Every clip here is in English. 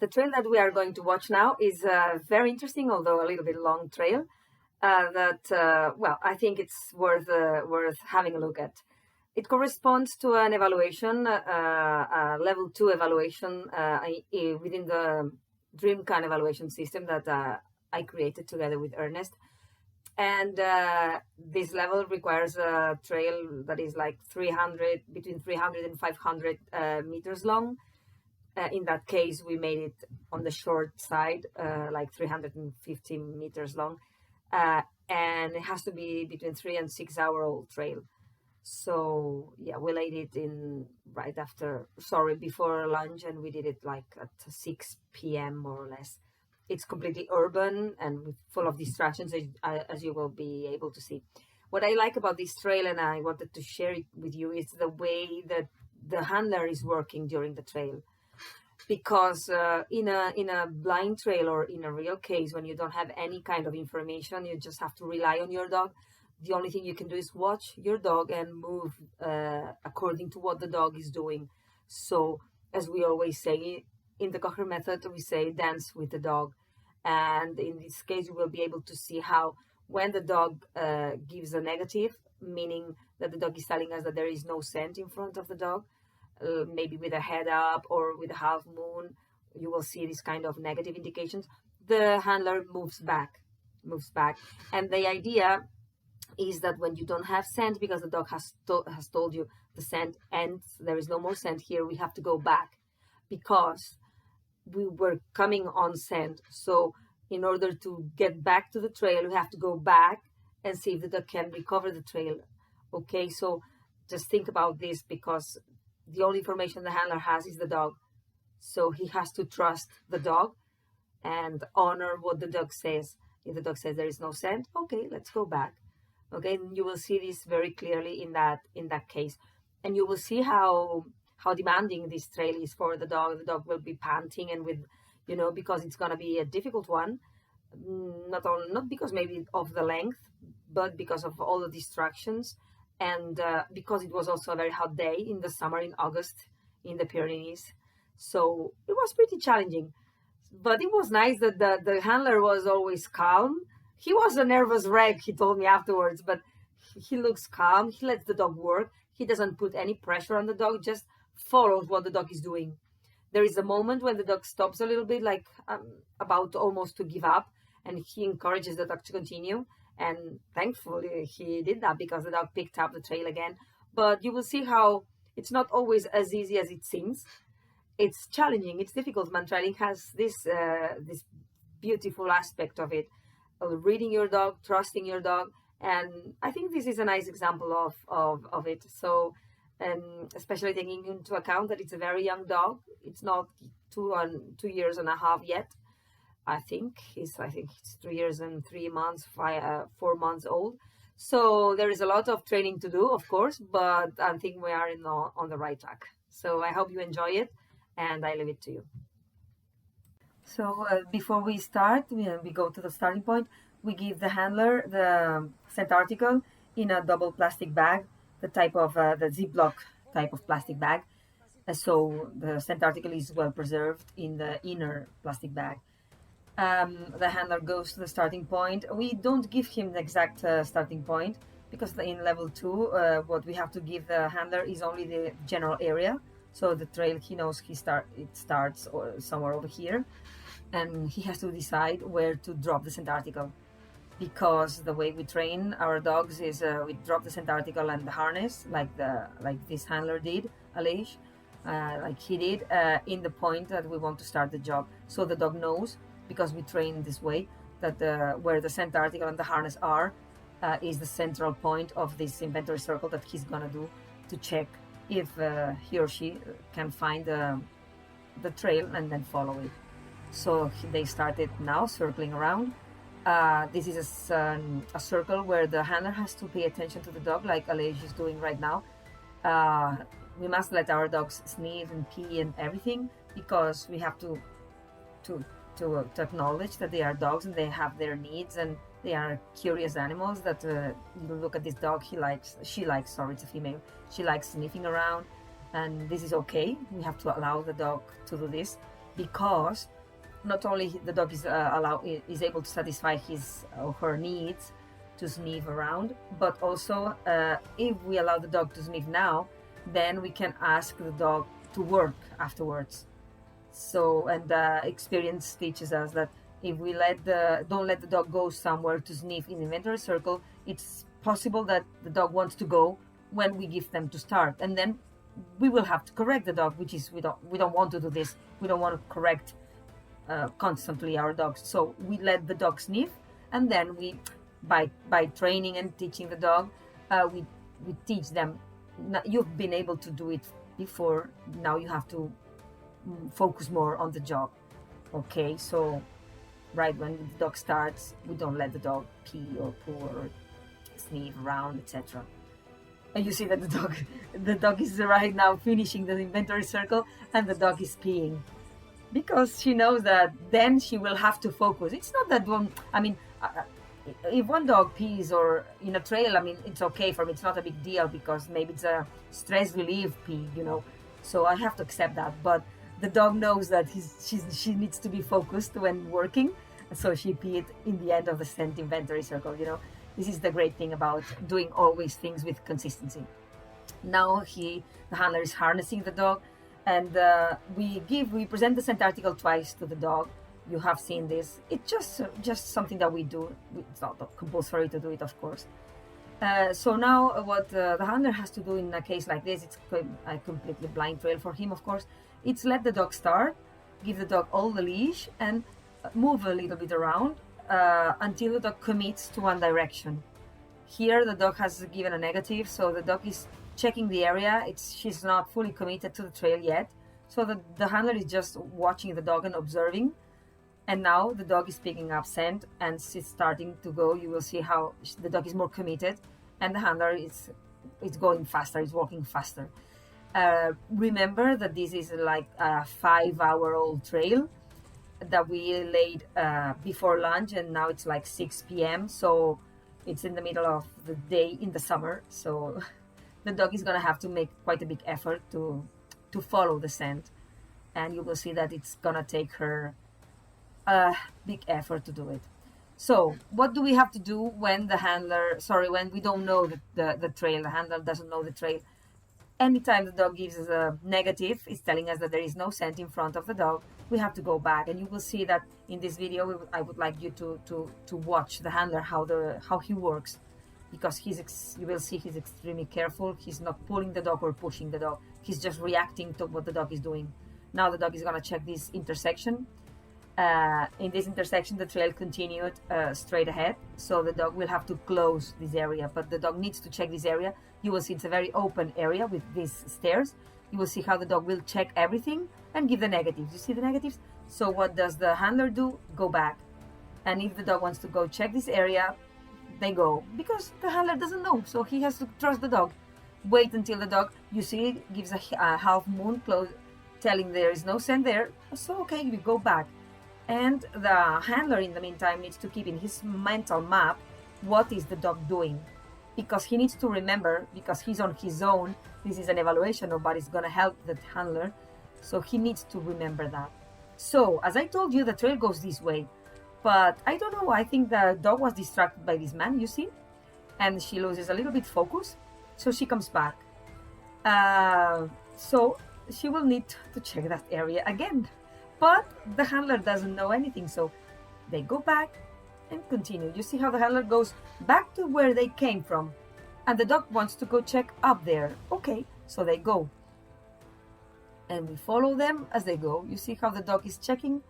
The trail that we are going to watch now is very interesting, although a little bit long trail. Well, I think it's worth having a look at. It corresponds to an evaluation, level 2 evaluation within the Dreamcan evaluation system that I created together with Ernest. And this level requires a trail that is like between 300 and 500 meters long. In that case, we made it on the short side, like 350 meters long. And it has to be between 3 and 6 hour old trail. So yeah, we laid it in before lunch, and we did it like at 6 p.m. more or less. It's completely urban and full of distractions, as you will be able to see. What I like about this trail, and I wanted to share it with you, is the way that the handler is working during the trail. Because in a blind trail, or in a real case, when you don't have any kind of information, you just have to rely on your dog. The only thing you can do is watch your dog and move according to what the dog is doing. So, as we always say in the Kocher method, we say dance with the dog. And in this case, you will be able to see how when the dog gives a negative, meaning that the dog is telling us that there is no scent in front of the dog, maybe with a head up or with a half moon, you will see this kind of negative indications. The handler moves back. And the idea is that when you don't have scent, because the dog has told you the scent ends, there is no more scent here, we have to go back because we were coming on scent. So in order to get back to the trail, we have to go back and see if the dog can recover the trail. Okay, so just think about this, because the only information the handler has is the dog. So he has to trust the dog and honor what the dog says. If the dog says there is no scent, okay, let's go back. Okay, and you will see this very clearly in that case. And you will see how demanding this trail is for the dog. The dog will be panting, and with, because it's going to be a difficult one, not because maybe of the length, but because of all the distractions. And because it was also a very hot day in the summer, in August, in the Pyrenees. So it was pretty challenging. But it was nice that the handler was always calm. He was a nervous wreck, he told me afterwards, but he looks calm. He lets the dog work. He doesn't put any pressure on the dog, just follows what the dog is doing. There is a moment when the dog stops a little bit, like about almost to give up, and he encourages the dog to continue. And thankfully he did that, because the dog picked up the trail again. But you will see how it's not always as easy as it seems. It's challenging, it's difficult. Mantrailing has this beautiful aspect of it, of reading your dog, trusting your dog. And I think this is a nice example of it. So, especially taking into account that it's a very young dog. It's not 2 years and a half yet. I think it's 3 years and 3 months, 4 months old. So there is a lot of training to do, of course, but I think we are on the right track. So I hope you enjoy it, and I leave it to you. So before we start, we go to the starting point. We give the handler the scent article in a double plastic bag, the type of the Ziploc type of plastic bag. So the scent article is well preserved in the inner plastic bag. The handler goes to the starting point. We don't give him the exact starting point, because in level 2, what we have to give the handler is only the general area. So the trail, he knows it starts somewhere over here, and he has to decide where to drop the scent article. Because the way we train our dogs is we drop the scent article and the harness, like this handler did, Aleix, like he did, in the point that we want to start the job. So the dog knows, because we train this way, that where the scent article and the harness are is the central point of this inventory circle that he's gonna do to check if he or she can find the trail and then follow it. So they started now circling around. This is a circle where the handler has to pay attention to the dog, like Aleix is doing right now. We must let our dogs sniff and pee and everything, because we have to acknowledge that they are dogs and they have their needs, and they are curious animals. That you look at this dog, she likes, it's a female, she likes sniffing around, and this is okay. We have to allow the dog to do this. because not only the dog is able to satisfy his or her needs to sniff around, but also if we allow the dog to sniff now, then we can ask the dog to work afterwards. So, and experience teaches us that if we don't let the dog go somewhere to sniff in the inventory circle, it's possible that the dog wants to go when we give them to start, and then we will have to correct the dog, which is we don't want to do this. We don't want to correct constantly our dogs. So we let the dog sniff, and then we, by training and teaching the dog, we teach them. You've been able to do it before. Now you have to focus more on the job. Okay, so right when the dog starts, we don't let the dog pee or poo or sniff around, etc. And you see that the dog is right now finishing the inventory circle, and the dog is peeing, because she knows that then she will have to focus. It's not that one, I mean, if one dog pees or in a trail, I mean, it's okay for me. It's not a big deal, because maybe it's a stress relief pee, you know. So I have to accept that. But the dog knows that she needs to be focused when working. So she peed in the end of the scent inventory circle, you know. This is the great thing about doing always things with consistency. Now the handler is harnessing the dog, and we present the scent article twice to the dog. You have seen this. It's just something that we do. It's not compulsory to do it, of course. So now what the handler has to do in a case like this, it's a completely blind trail for him, of course. It's let the dog start, give the dog all the leash, and move a little bit around until the dog commits to one direction. Here the dog has given a negative, so the dog is checking the area. She's not fully committed to the trail yet. So the handler is just watching the dog and observing. And now the dog is picking up scent and she's starting to go. You will see how the dog is more committed, and the handler is going faster, is walking faster. Remember that this is like a 5-hour-old trail that we laid before lunch, and now it's like 6 p.m. So it's in the middle of the day in the summer. So the dog is gonna have to make quite a big effort to follow the scent, and you will see that it's gonna take her a big effort to do it. So what do we have to do when when we don't know the trail, the handler doesn't know the trail? Anytime the dog gives us a negative, it's telling us that there is no scent in front of the dog, we have to go back. And you will see that in this video. I would like you to watch the handler, how he works, because you will see he's extremely careful. He's not pulling the dog or pushing the dog. He's just reacting to what the dog is doing. Now the dog is gonna check this intersection. In this intersection, the trail continued straight ahead, so the dog will have to close this area, but the dog needs to check this area. You will see it's a very open area with these stairs. You will see how the dog will check everything and give the negatives. You see the negatives? So what does the handler do? Go back. And if the dog wants to go check this area, they go, because the handler doesn't know, so he has to trust the dog. Wait until the dog, you see, gives a half moon close, telling there is no scent there. So okay, we go back. And the handler, in the meantime, needs to keep in his mental map what is the dog doing, because he needs to remember, because he's on his own. This is an evaluation, nobody's going to help the handler, so he needs to remember that. So, as I told you, the trail goes this way, but I don't know, I think the dog was distracted by this man, you see, and she loses a little bit focus, so she comes back. So she will need to check that area again. But the handler doesn't know anything, so they go back and continue. You see how the handler goes back to where they came from, and the dog wants to go check up there. Okay, so they go. And we follow them as they go. You see how the dog is checking,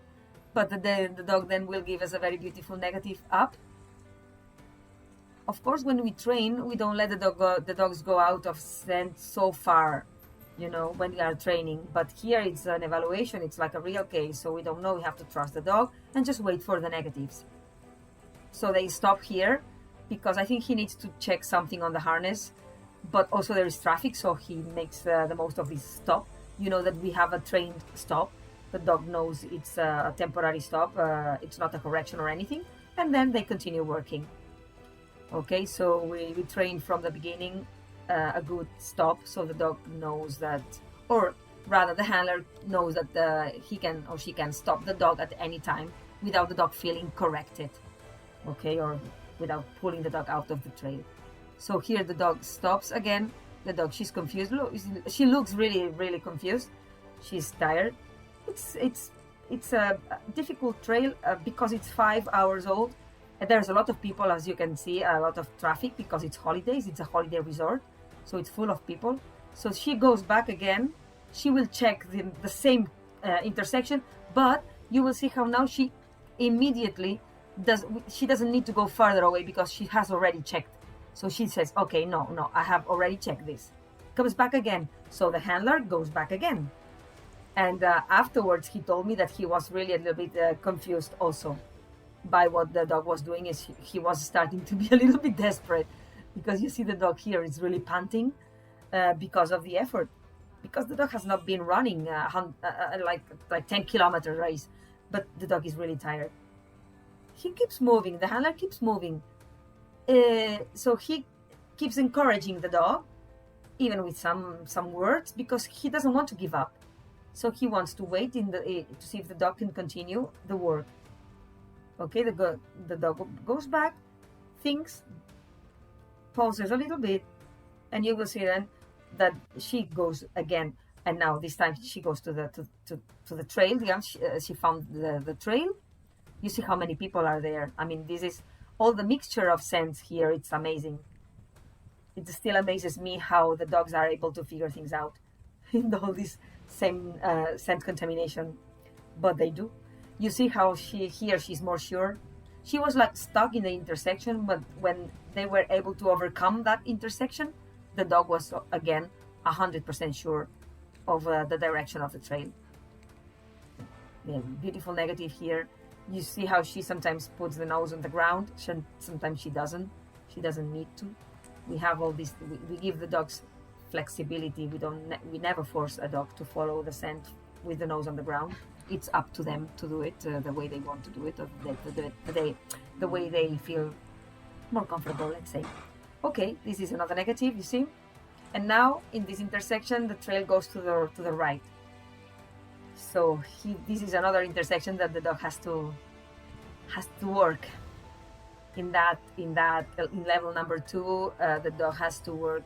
but the dog then will give us a very beautiful negative up. Of course, when we train, we don't let the dogs go out of scent so far, you know, when we are training. But here it's an evaluation, it's like a real case, so we don't know, we have to trust the dog and just wait for the negatives. So they stop here because I think he needs to check something on the harness, but also there is traffic, so he makes the most of this stop. You know that we have a trained stop. The dog knows it's a temporary stop, it's not a correction or anything, and then they continue working. Okay, so we train from the beginning a good stop, so the dog knows that, or Rather, the handler knows that he can or she can stop the dog at any time without the dog feeling corrected, okay, or without pulling the dog out of the trail. So here the dog stops again. The dog, she's confused. Look, she looks really confused. She's tired. It's a difficult trail because it's 5 hours old. And there's a lot of people, as you can see, a lot of traffic because it's holidays. It's a holiday resort, so it's full of people. So she goes back again. She will check the same intersection, but you will see how now she immediately she doesn't need to go further away because she has already checked. So she says, okay, no, I have already checked this. Comes back again. So the handler goes back again. And afterwards, he told me that he was really a little bit confused also by what the dog was doing. Is he was starting to be a little bit desperate because you see the dog here is really panting because of the effort. Because the dog has not been running like 10 kilometer race, but the dog is really tired. He keeps moving. The handler keeps moving. So he keeps encouraging the dog, even with some words, because he doesn't want to give up. So he wants to wait to see if the dog can continue the work. Okay, the dog goes back, thinks, pauses a little bit, and you will see then that she goes again. And now this time she goes to the trail. Yeah, she found the trail. You see how many people are there. I mean, this is all the mixture of scents here. It's amazing. It still amazes me how the dogs are able to figure things out in all this same scent contamination, but they do. You see how she's more sure. She was like stuck in the intersection, but when they were able to overcome that intersection, the dog was again 100% sure of the direction of the trail. Yeah, beautiful negative here. You see how she sometimes puts the nose on the ground. Sometimes she doesn't. She doesn't need to. We have all this. We give the dogs flexibility. We never force a dog to follow the scent with the nose on the ground. It's up to them to do it the way they want to do it, or the way they feel more comfortable, let's say. Okay, this is another negative, you see. And now in this intersection, the trail goes to the right. So this is another intersection that the dog has to work. In level number 2, the dog has to work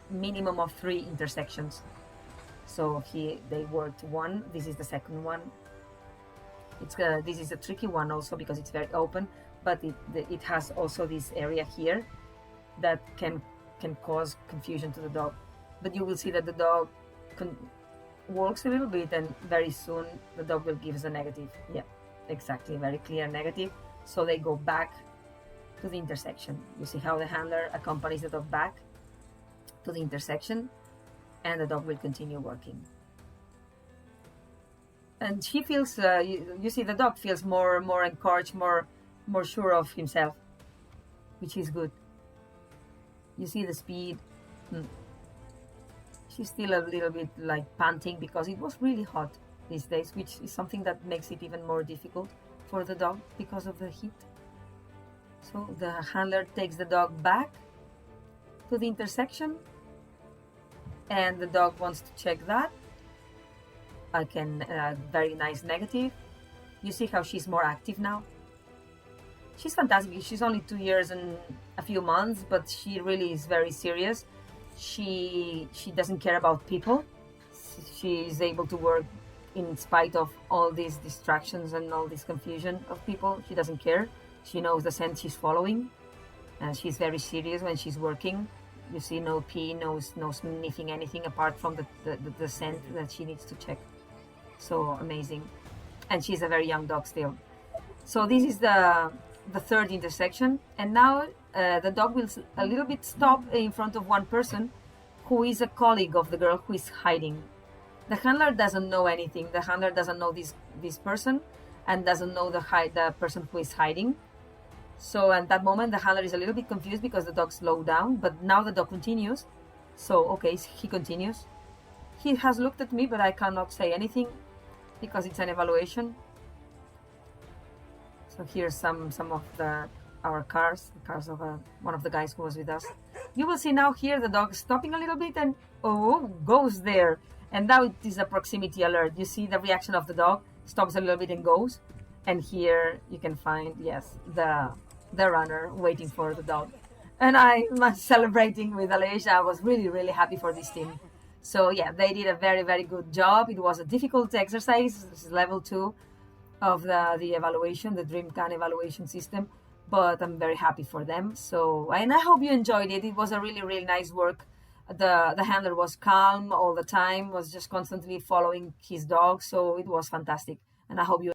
minimum of 3 intersections. So they worked 1. This is the second one. This is a tricky one also because it's very open, but it has also this area here that can cause confusion to the dog. But you will see that the dog walks a little bit, and very soon the dog will give us a negative. Yeah, exactly, very clear negative. So they go back to the intersection. You see how the handler accompanies the dog back to the intersection, and the dog will continue working. And she feels, you see, the dog feels more encouraged, more sure of himself, which is good. You see the speed. She's still a little bit like panting because it was really hot these days, which is something that makes it even more difficult for the dog because of the heat. So the handler takes the dog back to the intersection, and the dog wants to check that. Very nice negative. You see how she's more active now. She's fantastic. She's only 2 years and a few months, but she really is very serious. She doesn't care about people. She is able to work in spite of all these distractions and all this confusion of people. She doesn't care. She knows the scent she's following, and she's very serious when she's working. You see, no pee, no sniffing anything apart from the scent that she needs to check. So amazing. And she's a very young dog still. So this is the third intersection, and now the dog will a little bit stop in front of one person who is a colleague of the girl who is hiding. The handler doesn't know anything. The handler doesn't know this person and doesn't know the person who is hiding. So at that moment, the handler is a little bit confused because the dog slowed down, but now the dog continues. So, okay, he continues. He has looked at me, but I cannot say anything because it's an evaluation. So here's some of our cars, the cars of one of the guys who was with us. You will see now here the dog stopping a little bit and goes there. And now it is a proximity alert. You see the reaction of the dog, stops a little bit and goes. And here you can find, yes, the runner waiting for the dog. And I was celebrating with Aleix. I was really, really happy for this team. So yeah, they did a very, very good job. It was a difficult exercise. This is level 2 of the evaluation, the Dreamcan evaluation system, but I'm very happy for them. So, and I hope you enjoyed it. It was a really, really nice work. The handler was calm all the time, was just constantly following his dog. So it was fantastic. And I hope you